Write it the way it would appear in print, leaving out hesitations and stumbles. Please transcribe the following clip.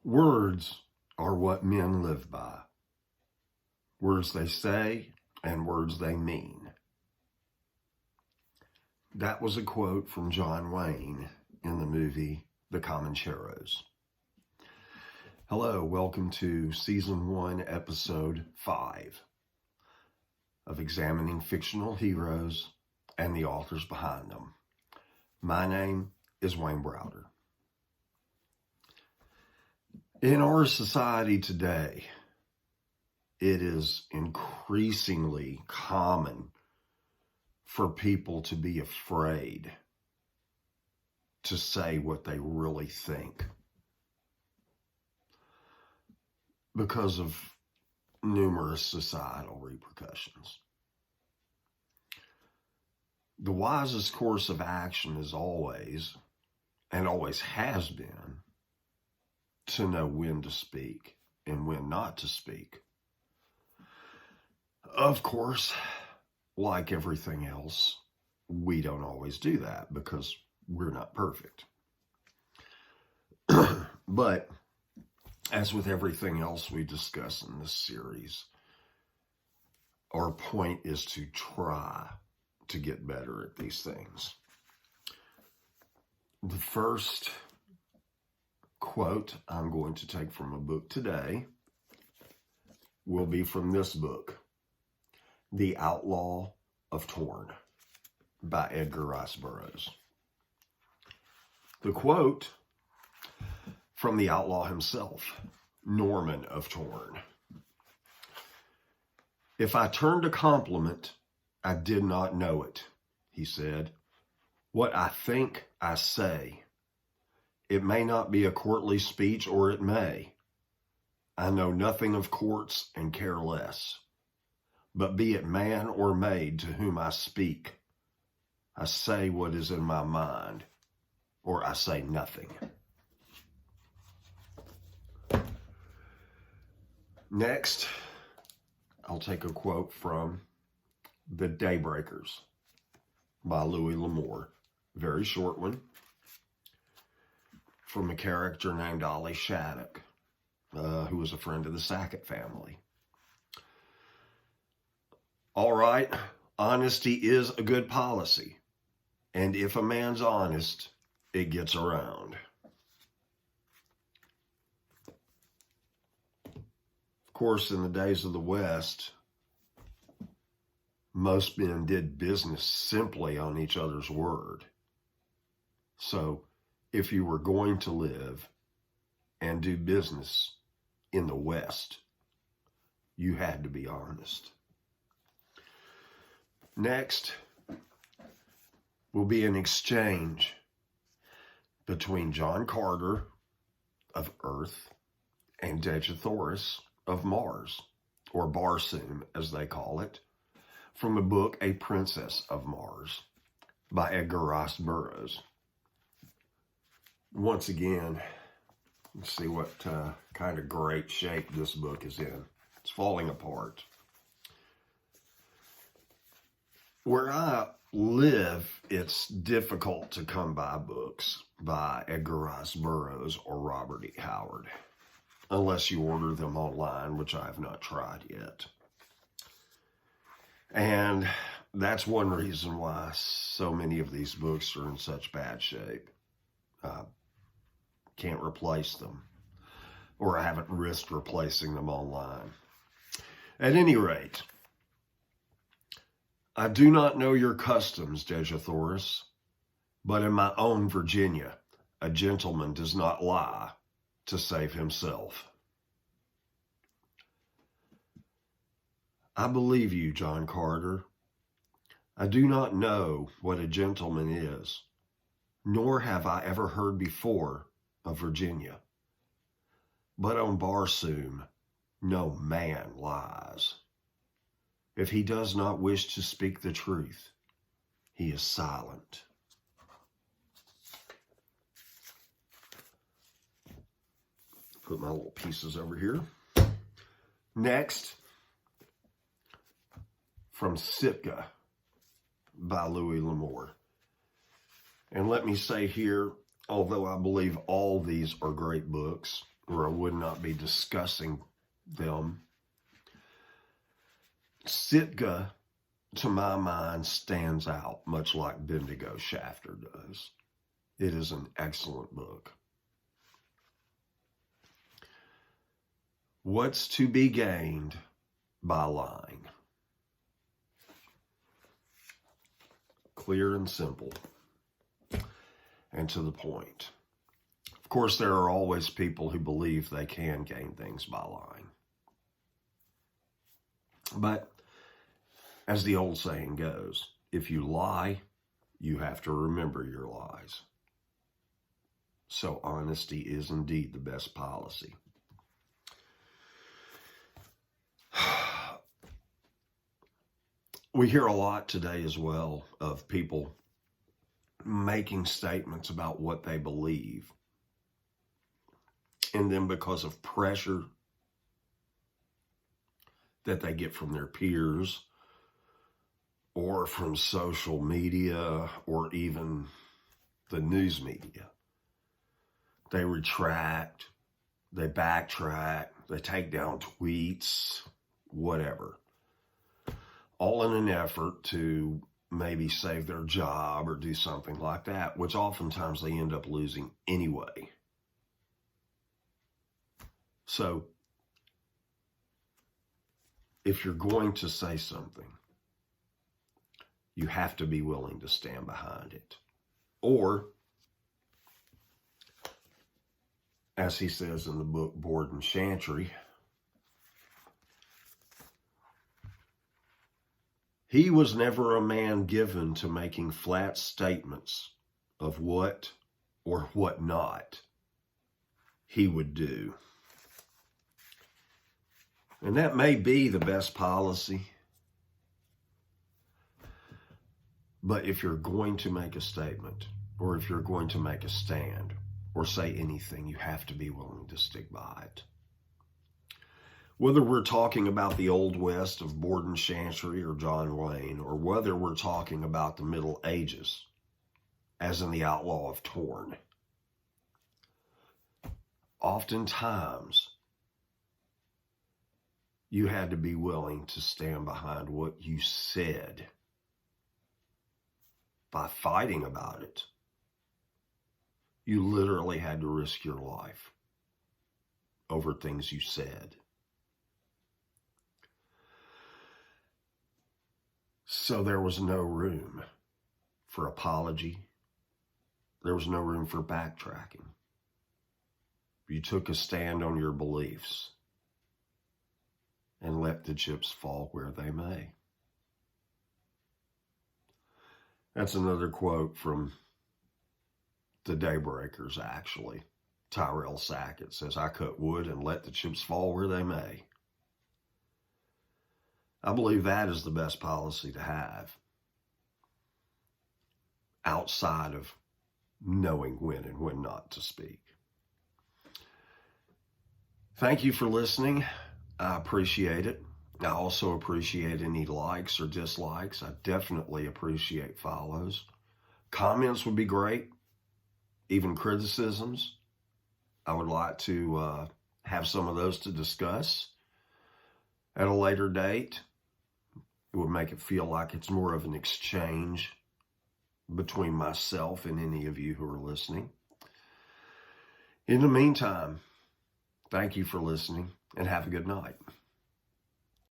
Words are what men live by. Words they say and words they mean. That was a quote from John Wayne in the movie The Comancheros. Hello, welcome to Season 1, Episode 5 of Examining Fictional Heroes and the authors behind them. My name is Wayne Browder. In our society today, it is increasingly common for people to be afraid to say what they really think because of numerous societal repercussions. The wisest course of action is always, and always has been, to know when to speak and when not to speak. Of course, like everything else, we don't always do that because we're not perfect. But as with everything else we discuss in this series, our point is to try to get better at these things. The first quote I'm going to take from a book today will be from this book, The Outlaw of Torn by Edgar Rice Burroughs. The quote from the outlaw himself, Norman of Torn. "If I turned a compliment, I did not know it," he said. "What I think, I say. It may not be a courtly speech, or it may. I know nothing of courts and care less. But be it man or maid to whom I speak, I say what is in my mind, or I say nothing." Next, I'll take a quote from The Daybreakers by Louis L'Amour. Very short one. From a character named Ollie Shattuck, who was a friend of the Sackett family. "All right, honesty is a good policy, and if a man's honest, it gets around." Of course, in the days of the West, most men did business simply on each other's word. So, if you were going to live and do business in the West, you had to be honest. Next will be an exchange between John Carter of Earth and Dejah of Mars, or Barsoom as they call it, from the book A Princess of Mars by Edgar Rice Burroughs. Once again, let's see what kind of great shape this book is in. It's falling apart. Where I live, it's difficult to come by books by Edgar Rice Burroughs or Robert E. Howard, unless you order them online, which I have not tried yet. And that's one reason why so many of these books are in such bad shape. Can't replace them, or I haven't risked replacing them online. At any rate, "I do not know your customs, Dejah, but in my own Virginia, a gentleman does not lie to save himself." "I believe you, John Carter. I do not know what a gentleman is, nor have I ever heard before of Virginia. But on Barsoom, no man lies. If he does not wish to speak the truth, he is silent." Put my little pieces over here. Next, from Sitka by Louis L'Amour. And let me say here, although I believe all these are great books, or I would not be discussing them. Sitka, to my mind, stands out much like Bendigo Shafter does. It is an excellent book. What's to be gained by lying? Clear and simple, and to the point. Of course, there are always people who believe they can gain things by lying. But as the old saying goes, if you lie, you have to remember your lies. So honesty is indeed the best policy. We hear a lot today as well of people making statements about what they believe. And then because of pressure that they get from their peers or from social media or even the news media, they retract, they backtrack, they take down tweets, whatever. All in an effort to maybe save their job or do something like that, which oftentimes they end up losing anyway. So, if you're going to say something, you have to be willing to stand behind it. Or, as he says in the book Borden Chantry, he was never a man given to making flat statements of what or what not he would do. And that may be the best policy. But if you're going to make a statement, or if you're going to make a stand, or say anything, you have to be willing to stick by it. Whether we're talking about the Old West of Borden Chantry or John Wayne, or whether we're talking about the Middle Ages, as in the Outlaw of Torn, oftentimes you had to be willing to stand behind what you said by fighting about it. You literally had to risk your life over things you said. So there was no room for apology. There was no room for backtracking. You took a stand on your beliefs and let the chips fall where they may. That's another quote from the Daybreakers, actually. Tyrell Sackett says, "I cut wood and let the chips fall where they may." I believe that is the best policy to have, outside of knowing when and when not to speak. Thank you for listening. I appreciate it. I also appreciate any likes or dislikes. I definitely appreciate follows. Comments would be great. Even criticisms. I would like to have some of those to discuss at a later date. It would make it feel like it's more of an exchange between myself and any of you who are listening. In the meantime, thank you for listening and have a good night.